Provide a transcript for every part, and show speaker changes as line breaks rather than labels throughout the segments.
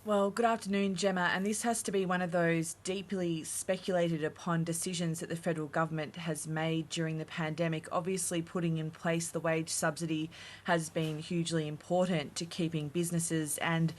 Well, good afternoon, Gemma. And this has to be one of those deeply speculated upon decisions that the federal government has made during the pandemic. Obviously, putting in place the wage subsidy has been hugely important to keeping businesses and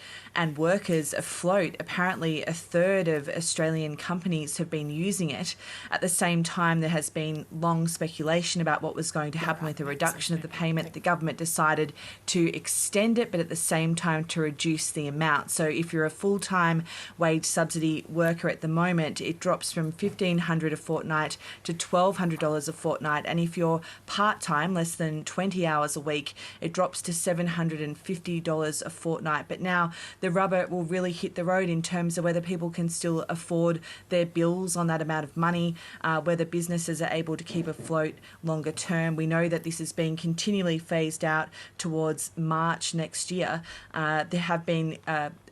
workers afloat. Apparently, a third of Australian companies have been using it. At the same time, there has been long speculation about what was going to happen with the reduction of the payment. The government decided to extend it, but at the same time to reduce the amount. So if you're a full-time wage subsidy worker at the moment, it drops from $1,500 a fortnight to $1,200 a fortnight. And if you're part-time, less than 20 hours a week, it drops to $750 a fortnight. But now the rubber will really hit the road in terms of whether people can still afford their bills on that amount of money, whether businesses are able to keep afloat longer term. We know that this is being continually phased out towards March next year. There have been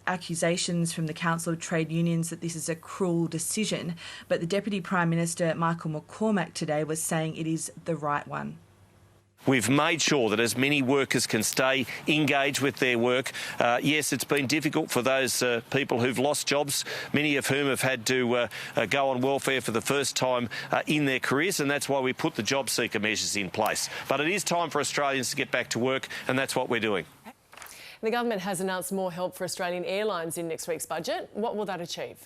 accusations from the Council of Trade Unions that this is a cruel decision, but the Deputy Prime Minister, Michael McCormack, today was saying it is the right one.
We've made sure that as many workers can stay engaged with their work. Yes, it's been difficult for those people who've lost jobs, many of whom have had to go on welfare for the first time in their careers, and that's why we put the job seeker measures in place. But it is time for Australians to get back to work, and that's what we're doing.
The government has announced more help for Australian airlines in next week's budget. What will that achieve?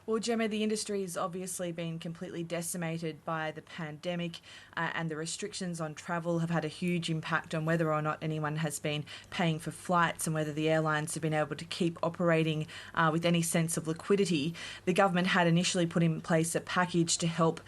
Well, Gemma, the industry has obviously been completely decimated by the pandemic, and the restrictions on travel have had a huge impact on whether or not anyone has been paying for flights and whether the airlines have been able to keep operating with any sense of liquidity. The government had initially put in place a package to help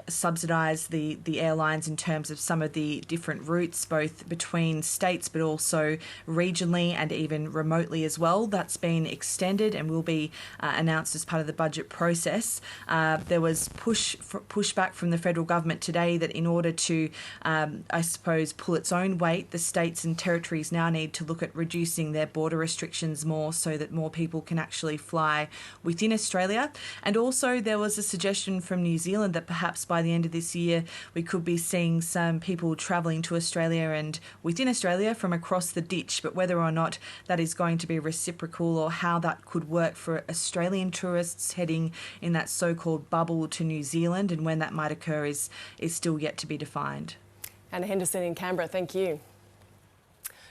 subsidise the airlines in terms of some of the different routes, both between states but also regionally and even remotely as well. That's been extended and will be announced as part of the budget process. There was pushback from the federal government today that in order to, I suppose, pull its own weight, the states and territories now need to look at reducing their border restrictions more so that more people can actually fly within Australia. And also there was a suggestion from New Zealand that perhaps by the end of this year we could be seeing some people travelling to Australia and within Australia from across the ditch, but whether or not that is going to be reciprocal or how that could work for Australian tourists heading in that so-called bubble to New Zealand and when that might occur is still yet to be defined. Anna
Henderson in Canberra, thank you.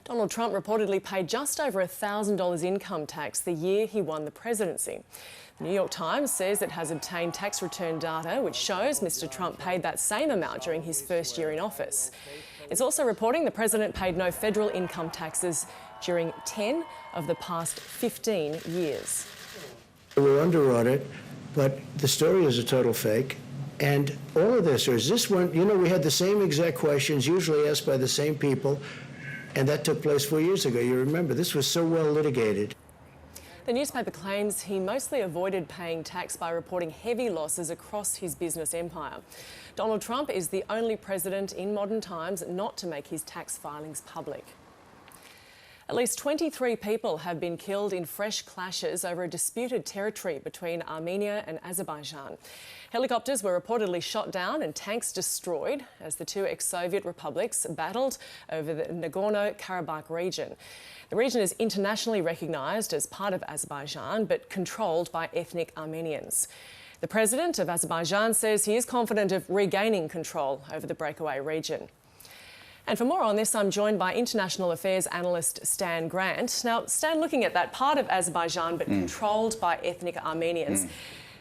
Donald Trump reportedly paid just over $1,000 income tax the year he won the presidency. The New York Times says it has obtained tax return data which shows Mr Trump paid that same amount during his first year in office. It's also reporting the president paid no federal income taxes during 10 of the past 15 years.
We're under audit, but the story is a total fake. And all of this, or is this one, we had the same exact questions, usually asked by the same people, and that took place 4 years ago. You remember, this was so well litigated.
The newspaper claims he mostly avoided paying tax by reporting heavy losses across his business empire. Donald Trump is the only president in modern times not to make his tax filings public. At least 23 people have been killed in fresh clashes over a disputed territory between Armenia and Azerbaijan. Helicopters were reportedly shot down and tanks destroyed as the two ex-Soviet republics battled over the Nagorno-Karabakh region. The region is internationally recognised as part of Azerbaijan but controlled by ethnic Armenians. The president of Azerbaijan says he is confident of regaining control over the breakaway region. And for more on this, I'm joined by international affairs analyst Stan Grant. Now, Stan, looking at that part of Azerbaijan but controlled by ethnic Armenians,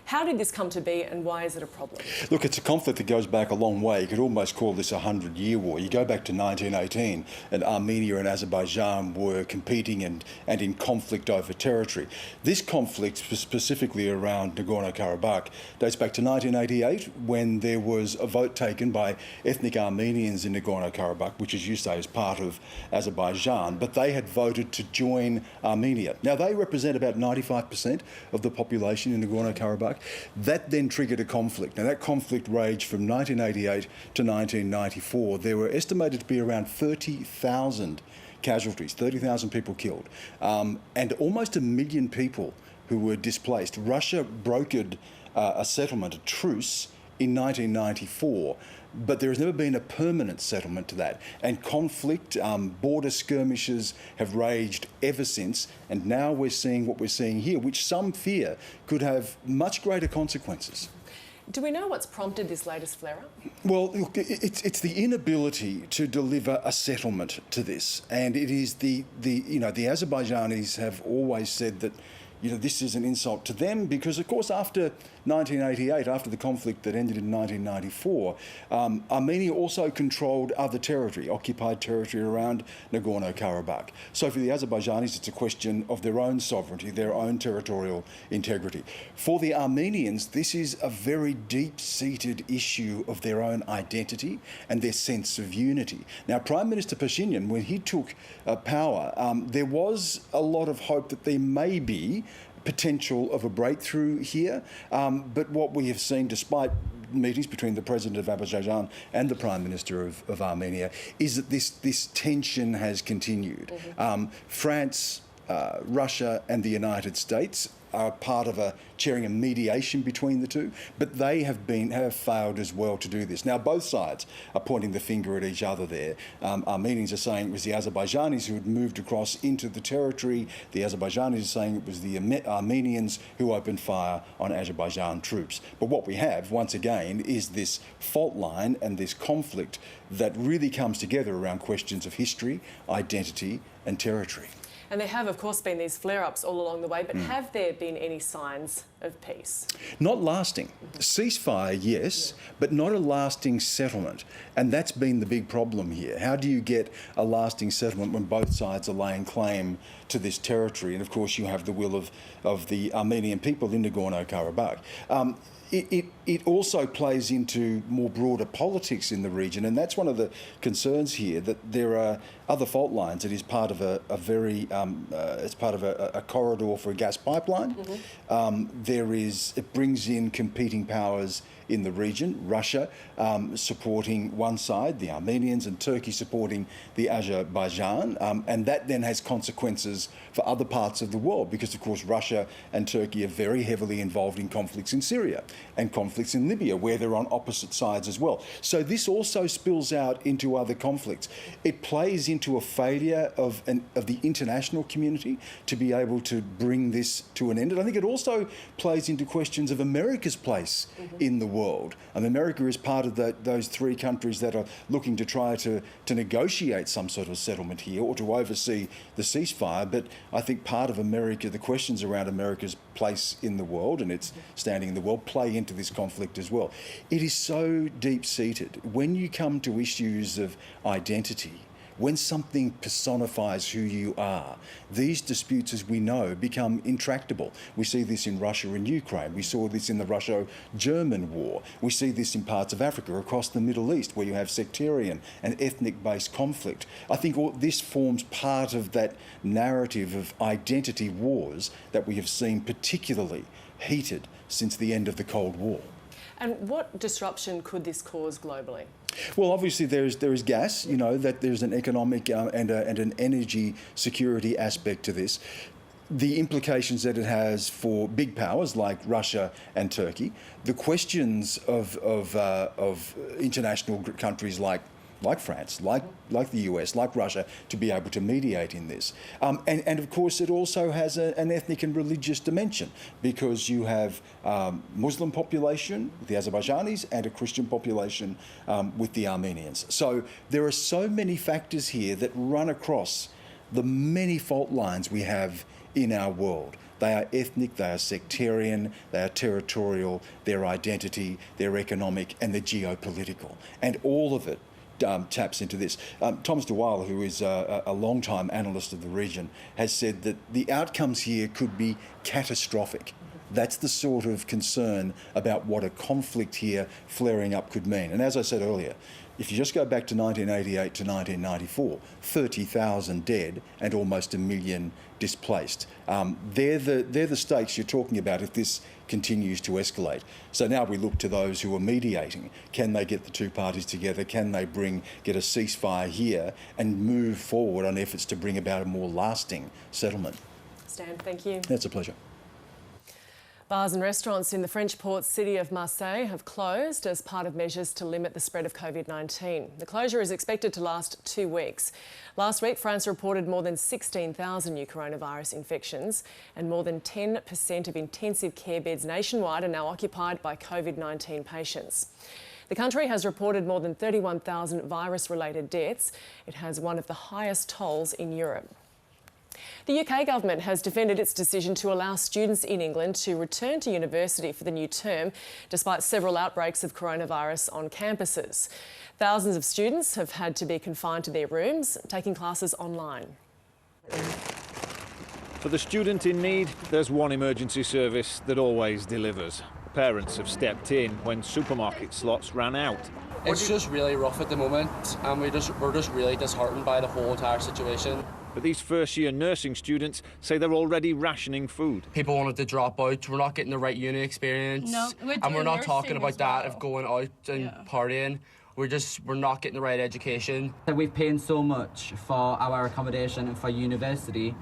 how did this come to be and why is it a problem?
Look, it's a conflict that goes back a long way. You could almost call this a 100-year war. You go back to 1918 and Armenia and Azerbaijan were competing and in conflict over territory. This conflict, specifically around Nagorno-Karabakh, dates back to 1988 when there was a vote taken by ethnic Armenians in Nagorno-Karabakh, which, as you say, is part of Azerbaijan, but they had voted to join Armenia. Now, they represent about 95% of the population in Nagorno-Karabakh. That then triggered a conflict. Now, that conflict raged from 1988 to 1994. There were estimated to be around 30,000 casualties, 30,000 people killed, and almost 1 million people who were displaced. Russia brokered a settlement, a truce, in 1994 but there has never been a permanent settlement to that. And conflict, border skirmishes have raged ever since, and now we're seeing what we're seeing here, which some fear could have much greater consequences.
Do we know what's prompted this latest flare-up?
Well, look, it's the inability to deliver a settlement to this, and it is the Azerbaijanis have always said that, this is an insult to them because, of course, after 1988, after the conflict that ended in 1994, Armenia also controlled other territory, occupied territory around Nagorno-Karabakh. So for the Azerbaijanis, it's a question of their own sovereignty, their own territorial integrity. For the Armenians, this is a very deep-seated issue of their own identity and their sense of unity. Now, Prime Minister Pashinyan, when he took power, there was a lot of hope that there may be potential of a breakthrough here, but what we have seen, despite meetings between the President of Azerbaijan and the Prime Minister of Armenia, is that this tension has continued. France, Russia and the United States are part of chairing a mediation between the two, but they have failed as well to do this. Now, both sides are pointing the finger at each other there. Armenians are saying it was the Azerbaijanis who had moved across into the territory. The Azerbaijanis are saying it was the Armenians who opened fire on Azerbaijan troops. But what we have, once again, is this fault line and this conflict that really comes together around questions of history, identity and territory.
And there have, of course, been these flare-ups all along the way, but have there been any signs of peace?
Not lasting. Ceasefire, yes, but not a lasting settlement. And that's been the big problem here. How do you get a lasting settlement when both sides are laying claim to this territory? And, of course, you have the will of the Armenian people in Nagorno-Karabakh. It also plays into more broader politics in the region, and that's one of the concerns here, that there are other fault lines. It is part of a corridor for a gas pipeline. It brings in competing powers in the region, Russia supporting one side, the Armenians, and Turkey supporting the Azerbaijan, and that then has consequences for other parts of the world because, of course, Russia and Turkey are very heavily involved in conflicts in Syria and conflicts in Libya, where they're on opposite sides as well. So this also spills out into other conflicts. It plays into a failure of the international community to be able to bring this to an end. And I think it also plays into questions of America's place in the world. And America is part of those three countries that are looking to try to negotiate some sort of settlement here or to oversee the ceasefire. But I think part of America, the questions around America's place in the world and its standing in the world play into this conflict as well. It is so deep-seated. When you come to issues of identity, when something personifies who you are, these disputes, as we know, become intractable. We see this in Russia and Ukraine. We saw this in the Russo-German war. We see this in parts of Africa, across the Middle East, where you have sectarian and ethnic-based conflict. I think all this forms part of that narrative of identity wars that we have seen particularly heated since the end of the Cold War.
And what disruption could this cause globally?
Well, obviously there is gas, that there's an economic and an energy security aspect to this. The implications that it has for big powers like Russia and Turkey, the questions of international countries like France, like the US, like Russia, to be able to mediate in this. And of course, it also has an ethnic and religious dimension because you have Muslim population, the Azerbaijanis, and a Christian population with the Armenians. So there are so many factors here that run across the many fault lines we have in our world. They are ethnic, they are sectarian, they are territorial, their identity, their economic, and their geopolitical. And all of it taps into this. Thomas de Waal, who is a long-time analyst of the region, has said that the outcomes here could be catastrophic. That's the sort of concern about what a conflict here flaring up could mean. And as I said earlier, if you just go back to 1988 to 1994, 30,000 dead and almost 1 million displaced. They're the stakes you're talking about if this continues to escalate. So now we look to those who are mediating. Can they get the two parties together? Can they get a ceasefire here and move forward on efforts to bring about a more lasting settlement?
Stan, thank you.
That's a pleasure.
Bars and restaurants in the French port city of Marseille have closed as part of measures to limit the spread of COVID-19. The closure is expected to last 2 weeks. Last week, France reported more than 16,000 new coronavirus infections, and more than 10% of intensive care beds nationwide are now occupied by COVID-19 patients. The country has reported more than 31,000 virus-related deaths. It has one of the highest tolls in Europe. The UK government has defended its decision to allow students in England to return to university for the new term, despite several outbreaks of coronavirus on campuses. Thousands of students have had to be confined to their rooms, taking classes online.
For the student in need, there's one emergency service that always delivers. Parents have stepped in when supermarket slots ran out.
It's just really rough at the moment, and we're just really disheartened by the whole entire situation.
But these first-year nursing students say they're already rationing food.
People wanted to drop out. We're not getting the right uni experience.
No,
and we're not talking about
well.
that of going out and partying. We're not getting the right education.
We've paid so much for our accommodation and for university.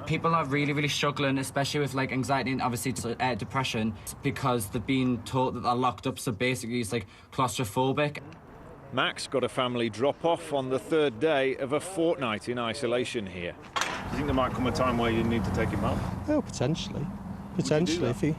People are really struggling, especially with like anxiety and obviously depression, because they've been told that they're locked up, so basically it's like claustrophobic.
Max got a family drop-off on the third day of a fortnight in isolation here. Do you think there might come a time where you need to take him home?
Oh, potentially. Potentially, if he...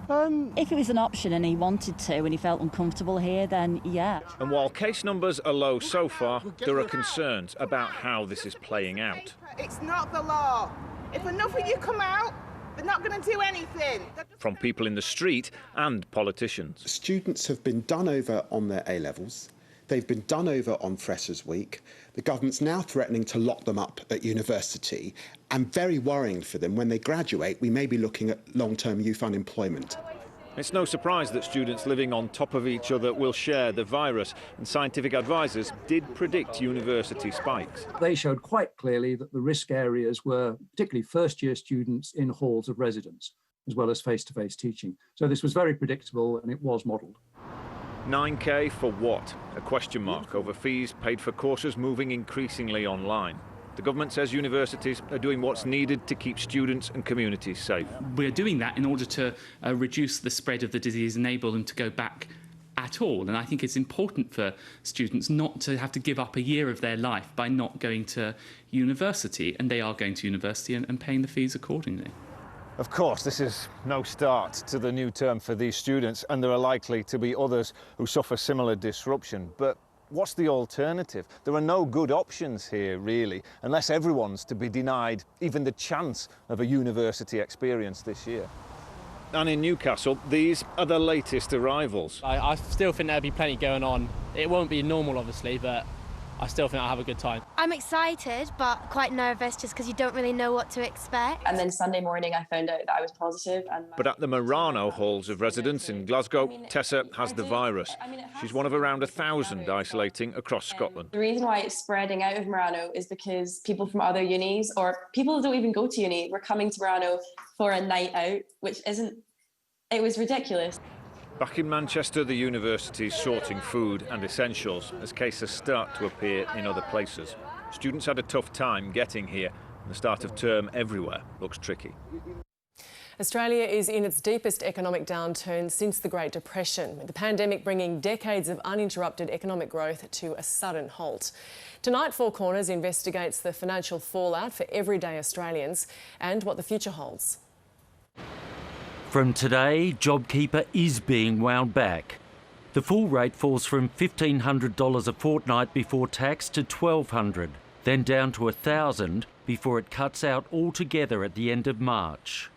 If it was an option and he wanted to and he felt uncomfortable here, then yeah.
And while case numbers are low so far, there are concerns about how this is playing out.
It's not the law. If enough of you come out, they're not going to do anything.
From people in the street and politicians.
Students have been done over on their A-levels. They've been done over on Freshers' Week. The government's now threatening to lock them up at university, and very worrying for them. When they graduate, we may be looking at long-term youth unemployment.
It's no surprise that students living on top of each other will share the virus, and scientific advisors did predict university spikes.
They showed quite clearly that the risk areas were particularly first-year students in halls of residence, as well as face-to-face teaching. So this was very predictable, and it was modelled.
9K for what? A question mark over fees paid for courses moving increasingly online. The government says universities are doing what's needed to keep students and communities safe.
We're doing that in order to reduce the spread of the disease, enable them to go back at all. And I think it's important for students not to have to give up a year of their life by not going to university. And they are going to university and paying the fees accordingly.
Of course, this is no start to the new term for these students, and there are likely to be others who suffer similar disruption. But what's the alternative? There are no good options here, really, unless everyone's to be denied even the chance of a university experience this year. And in Newcastle, these are the latest arrivals.
I still think there'll be plenty going on. It won't be normal, obviously, but I still think I'll have a good time.
I'm excited, but quite nervous just because you don't really know what to expect.
And then Sunday morning I found out that I was positive.
But at the Murano halls of residence in Glasgow, Tessa has the virus. She's one of around 1,000 isolating across Scotland.
The reason why it's spreading out of Murano is because people from other unis, or people who don't even go to uni, were coming to Murano for a night out, which it was ridiculous.
Back in Manchester, the university's sorting food and essentials as cases start to appear in other places. Students had a tough time getting here, and the start of term everywhere looks tricky.
Australia is in its deepest economic downturn since the Great Depression, with the pandemic bringing decades of uninterrupted economic growth to a sudden halt. Tonight, Four Corners investigates the financial fallout for everyday Australians and what the future holds.
From today, JobKeeper is being wound back. The full rate falls from $1,500 a fortnight before tax to $1,200, then down to $1,000 before it cuts out altogether at the end of March.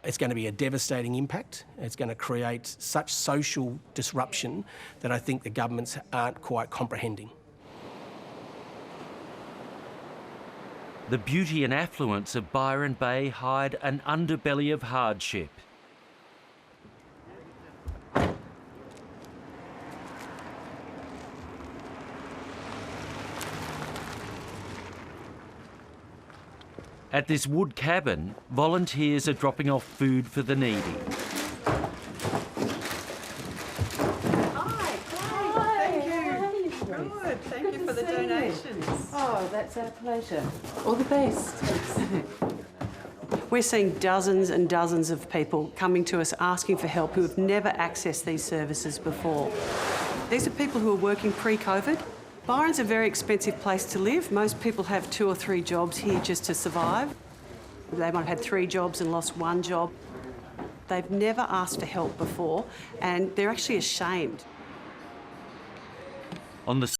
It's going to be a devastating impact. It's going to create such social disruption that I think the governments aren't quite comprehending.
The beauty and affluence of Byron Bay hide an underbelly of hardship. At this wood cabin, volunteers are dropping off food for the needy.
Hi. Thank you. Good. Thank you for the donations.
Oh, that's our pleasure. All the best.
We're seeing dozens and dozens of people coming to us asking for help who have never accessed these services before. These are people who are working pre-COVID. Byron's a very expensive place to live. Most people have 2 or 3 jobs here just to survive. They might have had 3 jobs and lost 1 job. They've never asked for help before, and they're actually ashamed.
On the